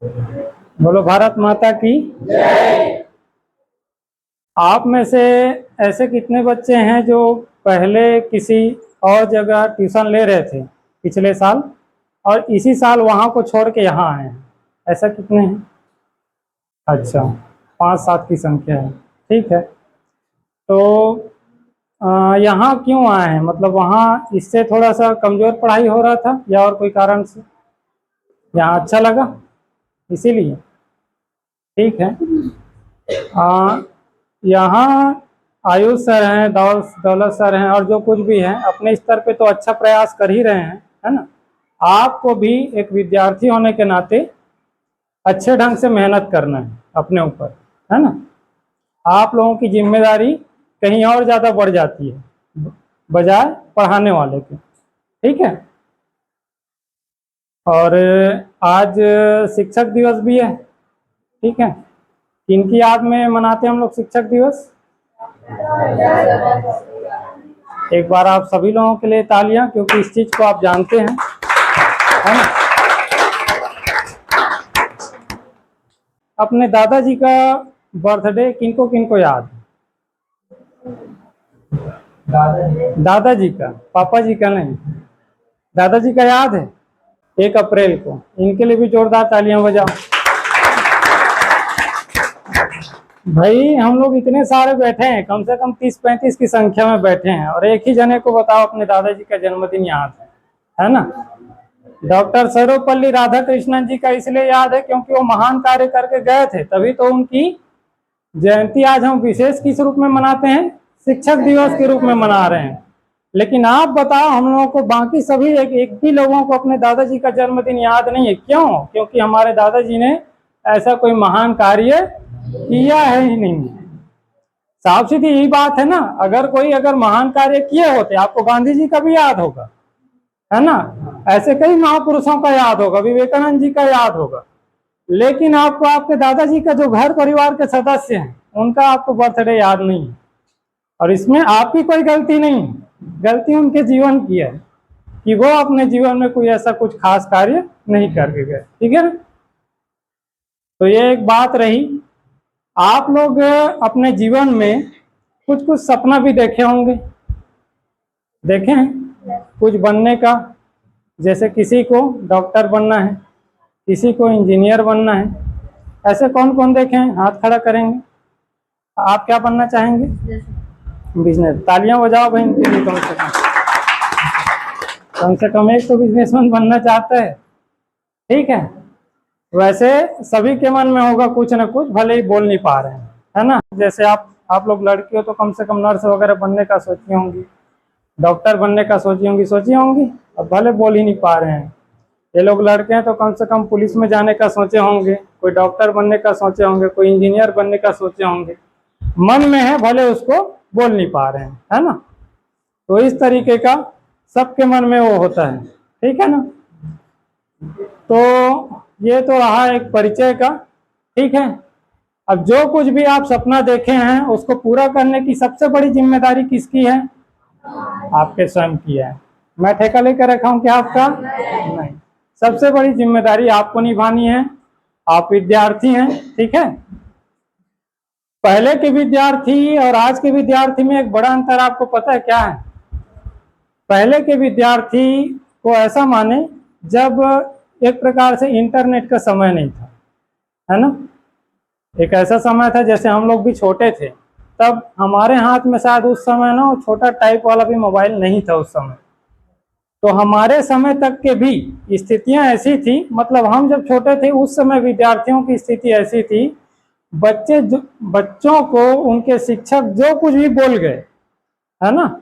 बोलो भारत माता की जय। आप में से ऐसे कितने बच्चे हैं जो पहले किसी और जगह ट्यूशन ले रहे थे पिछले साल और इसी साल वहां को छोड़ के यहाँ आए हैं? ऐसा कितने हैं? अच्छा, 5-7 की संख्या है। ठीक है, तो यहाँ क्यों आए हैं? मतलब वहाँ इससे थोड़ा सा कमजोर पढ़ाई हो रहा था या और कोई कारण से? यहाँ अच्छा लगा इसीलिए? ठीक है। यहाँ आयुष सर हैं, दौलत सर हैं और जो कुछ भी हैं अपने स्तर पे तो अच्छा प्रयास कर ही रहे हैं, है ना। आपको भी एक विद्यार्थी होने के नाते अच्छे ढंग से मेहनत करना है अपने ऊपर, है ना। आप लोगों की जिम्मेदारी कहीं और ज़्यादा बढ़ जाती है बजाय पढ़ाने वाले के। ठीक है, और आज शिक्षक दिवस भी है। ठीक है, किनकी याद में मनाते हैं हम लोग शिक्षक दिवस? एक बार आप सभी लोगों के लिए तालियां, क्योंकि इस चीज को आप जानते हैं, है ना। अपने दादाजी का बर्थडे किनको किनको याद है? दादाजी का, पापा जी का नहीं, दादाजी का याद है? 1 अप्रैल को। इनके लिए भी जोरदार तालियां बजाओ। भाई हम लोग इतने सारे बैठे हैं, कम से कम 30-35 की संख्या में बैठे हैं और एक ही जने को बताओ अपने दादाजी का जन्मदिन याद है ना। डॉक्टर सर्वपल्ली राधाकृष्णन जी का इसलिए याद है क्योंकि वो महान कार्य करके गए थे, तभी तो उनकी जयंती आज हम विशेष किस रूप में मनाते हैं? शिक्षक दिवस के रूप में मना रहे हैं। लेकिन आप बताओ हम लोगों को, बाकी सभी एक भी लोगों को अपने दादाजी का जन्मदिन याद नहीं है। क्यों? क्योंकि हमारे दादाजी ने ऐसा कोई महान कार्य किया है ही नहीं। साफ सीधी यही बात है ना। अगर महान कार्य किए होते, आपको गांधी जी का भी याद होगा, है ना। ऐसे कई महापुरुषों का याद होगा, विवेकानंद जी का याद होगा, लेकिन आपको आपके दादाजी का जो घर परिवार के सदस्य हैं उनका आपको बर्थडे याद नहीं है। और इसमें आपकी कोई गलती नहीं, गलती उनके जीवन की है कि वो अपने जीवन में कोई ऐसा कुछ खास कार्य नहीं करके गए। ठीक है ना। तो ये एक बात रही। आप लोग अपने जीवन में कुछ कुछ सपना भी देखे होंगे, देखे हैं कुछ बनने का। जैसे किसी को डॉक्टर बनना है, किसी को इंजीनियर बनना है। ऐसे कौन कौन देखे हैं? हाथ खड़ा करेंगे। आप क्या बनना चाहेंगे? बिजनेस। तालियां बजाओ भाई इनके लिए। कम से कम एक तो बिजनेसमैन बनना चाहता है। ठीक है, वैसे सभी के मन में होगा कुछ ना कुछ, भले ही बोल नहीं पा रहे हैं, है ना। जैसे आप लोग लड़की हो तो कम से कम नर्स वगैरह बनने का सोची होंगी, डॉक्टर बनने का सोची होंगी, अब भले बोल ही नहीं पा रहे हैं। ये लोग लड़के हैं तो कम से कम पुलिस में जाने का सोचे होंगे, कोई डॉक्टर बनने का सोचे होंगे, कोई इंजीनियर बनने का सोचे होंगे। मन में है, भले उसको बोल नहीं पा रहे हैं, है ना। तो इस तरीके का सबके मन में वो होता है। ठीक है ना। तो ये तो रहा एक परिचय का। ठीक है, अब जो कुछ भी आप सपना देखे हैं उसको पूरा करने की सबसे बड़ी जिम्मेदारी किसकी है? आपके स्वयं की है। मैं ठेका लेकर रखा हूं क्या आपका? नहीं, सबसे बड़ी जिम्मेदारी आपको निभानी है। आप विद्यार्थी हैं। ठीक है, पहले के विद्यार्थी और आज के विद्यार्थी में एक बड़ा अंतर आपको पता है क्या है? पहले के विद्यार्थी को ऐसा माने जब एक प्रकार से इंटरनेट का समय नहीं था, है ना। एक ऐसा समय था जैसे हम लोग भी छोटे थे, तब हमारे हाथ में शायद उस समय ना छोटा टाइप वाला भी मोबाइल नहीं था उस समय। तो हमारे समय तक के भी स्थितियां ऐसी थी, मतलब हम जब छोटे थे उस समय विद्यार्थियों की स्थिति ऐसी थी, बच्चों को उनके शिक्षक जो कुछ भी बोल गए, है ना।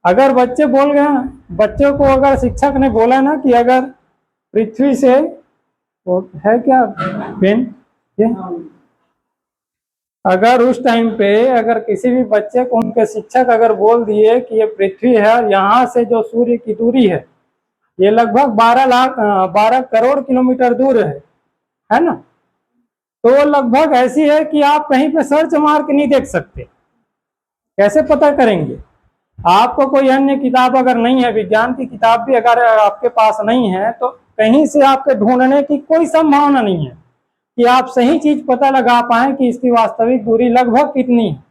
अगर बच्चे बोल गए, बच्चों को अगर शिक्षक ने बोला ना कि अगर पृथ्वी से, वो है क्या पेन ये, अगर उस टाइम पे अगर किसी भी बच्चे को उनके शिक्षक अगर बोल दिए कि ये पृथ्वी है, यहाँ से जो सूर्य की दूरी है ये लगभग 12 करोड़ किलोमीटर दूर है ना। तो लगभग ऐसी है कि आप कहीं पे सर्च मार के नहीं देख सकते। कैसे पता करेंगे? आपको कोई अन्य किताब अगर नहीं है, विज्ञान की किताब भी अगर आपके पास नहीं है, तो कहीं से आपके ढूंढने की कोई संभावना नहीं है। कि आप सही चीज पता लगा पाए कि इसकी वास्तविक दूरी लगभग कितनी है।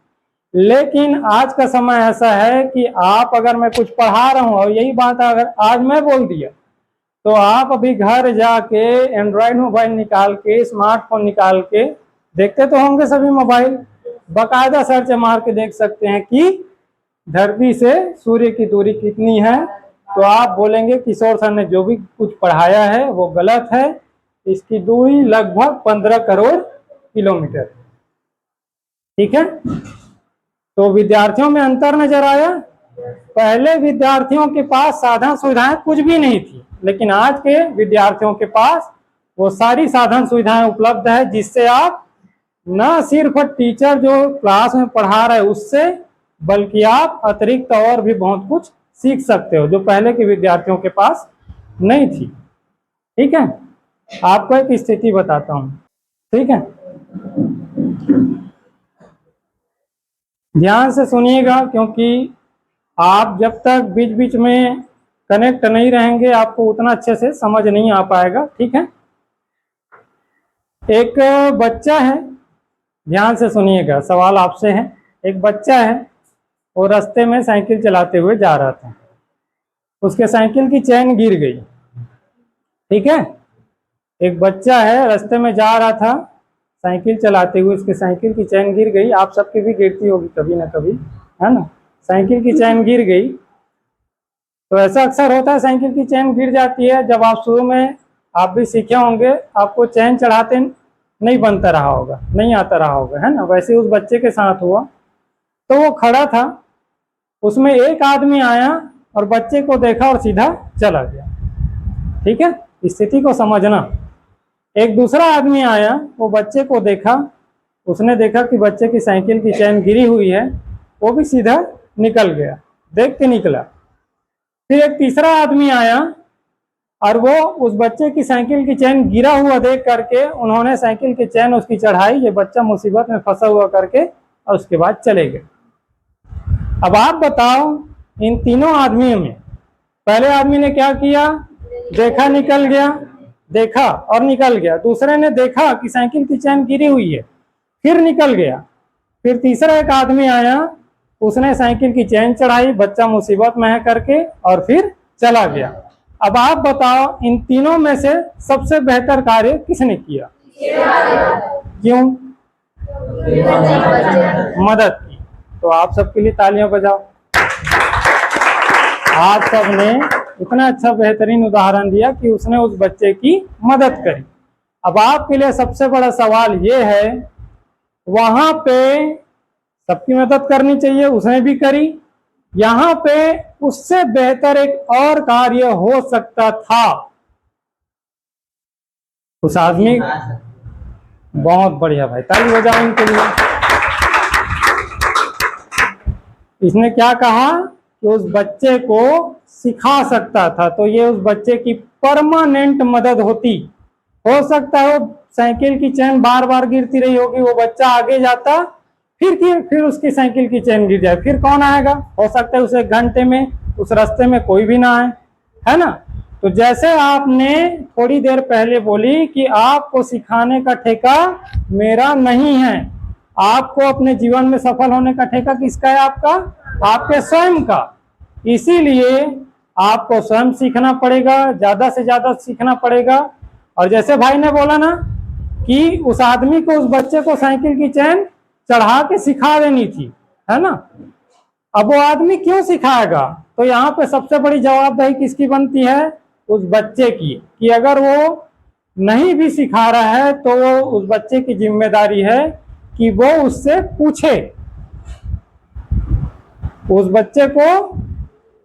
लेकिन आज का समय ऐसा है कि आप, अगर मैं कुछ पढ़ा रहा हूँ और यही बात अगर आज मैं बोल दिया, तो आप अभी घर जाके एंड्रॉयड मोबाइल निकाल के, स्मार्टफोन निकाल के देखते तो होंगे सभी मोबाइल, बाकायदा सर्च मार के देख सकते हैं कि धरती से सूर्य की दूरी कितनी है। तो आप बोलेंगे किशोर सर ने जो भी कुछ पढ़ाया है वो गलत है, इसकी दूरी लगभग 15 करोड़ किलोमीटर। ठीक है, तो विद्यार्थियों में अंतर नजर आया। पहले विद्यार्थियों के पास साधन सुविधाएं कुछ भी नहीं थी, लेकिन आज के विद्यार्थियों के पास वो सारी साधन सुविधाएं उपलब्ध है, जिससे आप न सिर्फ टीचर जो क्लास में पढ़ा रहे उससे, बल्कि आप अतिरिक्त और भी बहुत कुछ सीख सकते हो जो पहले के विद्यार्थियों के पास नहीं थी। ठीक है, आपको एक स्थिति बताता हूं। ठीक है, ध्यान से सुनिएगा, क्योंकि आप जब तक बीच बीच में कनेक्ट नहीं रहेंगे आपको उतना अच्छे से समझ नहीं आ पाएगा। ठीक है, एक बच्चा है, ध्यान से सुनिएगा, सवाल आपसे है। एक बच्चा है, वो रास्ते में साइकिल चलाते हुए जा रहा था, उसके साइकिल की चैन गिर गई। ठीक है, एक बच्चा है, रास्ते में जा रहा था साइकिल चलाते हुए, उसके साइकिल की चैन गिर गई। आप सबकी भी गिरती होगी कभी ना कभी, है ना। साइकिल की चैन गिर गई, तो ऐसा अक्सर होता है, साइकिल की चैन गिर जाती है। जब आप शुरू में आप भी सीखे होंगे, आपको चैन चढ़ाते नहीं बनता रहा होगा, नहीं आता रहा होगा, है ना। वैसे उस बच्चे के साथ हुआ। तो वो खड़ा था, उसमें एक आदमी आया और बच्चे को देखा और सीधा चला गया। ठीक है, स्थिति को समझना। एक दूसरा आदमी आया, वो बच्चे को देखा, उसने देखा कि बच्चे की साइकिल की चैन गिरी हुई है, वो भी सीधा निकल गया, देख के निकला। फिर एक तीसरा आदमी आया और वो उस बच्चे की साइकिल की चैन गिरा हुआ देख करके उन्होंने साइकिल की चैन उसकी चढ़ाई, ये बच्चा मुसीबत में फंसा हुआ करके, और उसके बाद चले गए। अब आप बताओ, इन तीनों आदमियों में पहले आदमी ने क्या किया? देखा, निकल गया, देखा और निकल गया। दूसरे ने देखा कि साइकिल की चैन गिरी हुई है, फिर निकल गया। फिर तीसरा एक आदमी आया, उसने साइकिल की चैन चढ़ाई, बच्चा मुसीबत में है करके, और फिर चला गया। अब आप बताओ, इन तीनों में से सबसे बेहतर कार्य किसने किया? क्यों? मदद की। तो आप सबके लिए तालियां बजाओ। आप सबने इतना अच्छा बेहतरीन उदाहरण दिया कि उसने उस बच्चे की मदद करी। अब आपके लिए सबसे बड़ा सवाल ये है, वहां पे सबकी मदद करनी चाहिए, उसने भी करी। यहाँ पे उससे बेहतर एक और कार्य हो सकता था। उस आदमी, बहुत बढ़िया भाई, ताली बजाओ इनके लिए। इसने क्या कहा कि उस बच्चे को सिखा सकता था, तो ये उस बच्चे की परमानेंट मदद होती। हो सकता है वो साइकिल की चैन बार बार गिरती रही होगी, वो बच्चा आगे जाता, फिर उसकी साइकिल की चैन गिर जाए, फिर कौन आएगा? हो सकता है उसे घंटे में उस रास्ते में कोई भी ना आए, है ना। तो जैसे आपने थोड़ी देर पहले बोली कि आपको सिखाने का ठेका मेरा नहीं है, आपको अपने जीवन में सफल होने का ठेका किसका है? आपका, आपके स्वयं का। इसीलिए आपको स्वयं सीखना पड़ेगा, ज्यादा से ज्यादा सीखना पड़ेगा। और जैसे भाई ने बोला ना कि उस आदमी को, उस बच्चे को साइकिल की चैन चढ़ा के सिखा देनी थी, है ना। अब वो आदमी क्यों सिखाएगा? तो यहाँ पे सबसे बड़ी जवाबदेही किसकी बनती है? उस बच्चे की। कि अगर वो नहीं भी सिखा रहा है तो वो उस बच्चे की जिम्मेदारी है कि वो उससे पूछे।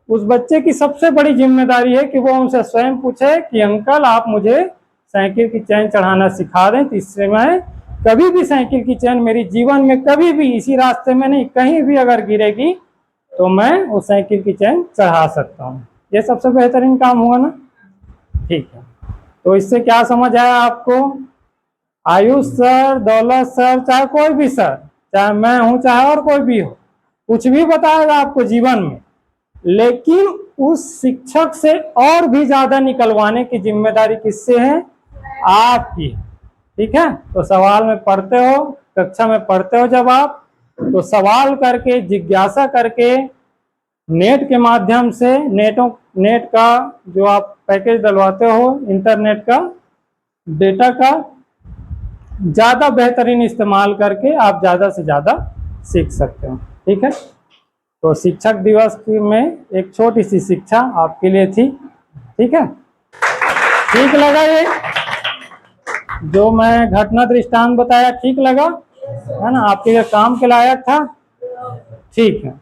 उस बच्चे की सबसे बड़ी जिम्मेदारी है कि वो उनसे स्वयं पूछे कि अंकल आप मुझे साइकिल की चैन चढ़ाना सिखा दें, तो इससे मैं कभी भी साइकिल की चैन मेरी जीवन में कभी भी इसी रास्ते में नहीं, कहीं भी अगर गिरेगी तो मैं उस साइकिल की चैन चढ़ा सकता हूँ। ये सबसे बेहतरीन काम हुआ ना। ठीक है, तो इससे क्या समझ आया आपको? आयुष सर, दौलत सर, चाहे कोई भी सर, चाहे मैं हूं चाहे और कोई भी हो, कुछ भी बताएगा आपको जीवन में, लेकिन उस शिक्षक से और भी ज्यादा निकलवाने की जिम्मेदारी किससे है? आपकी। ठीक है। तो सवाल में पढ़ते हो, कक्षा में पढ़ते हो जब आप, तो सवाल करके, जिज्ञासा करके, नेट के माध्यम से, नेट का जो आप पैकेज डलवाते हो, इंटरनेट का डेटा का ज़्यादा बेहतरीन इस्तेमाल करके आप ज़्यादा से ज़्यादा सीख सकते हो। ठीक है। तो शिक्षक दिवस में एक छोटी सी शिक्षा आपके लिए थी। ठीक है। ठीक लगा ये जो मैं घटना दृष्टांत बताया? ठीक लगा है ना? आपके लिए काम के लायक था? ठीक है।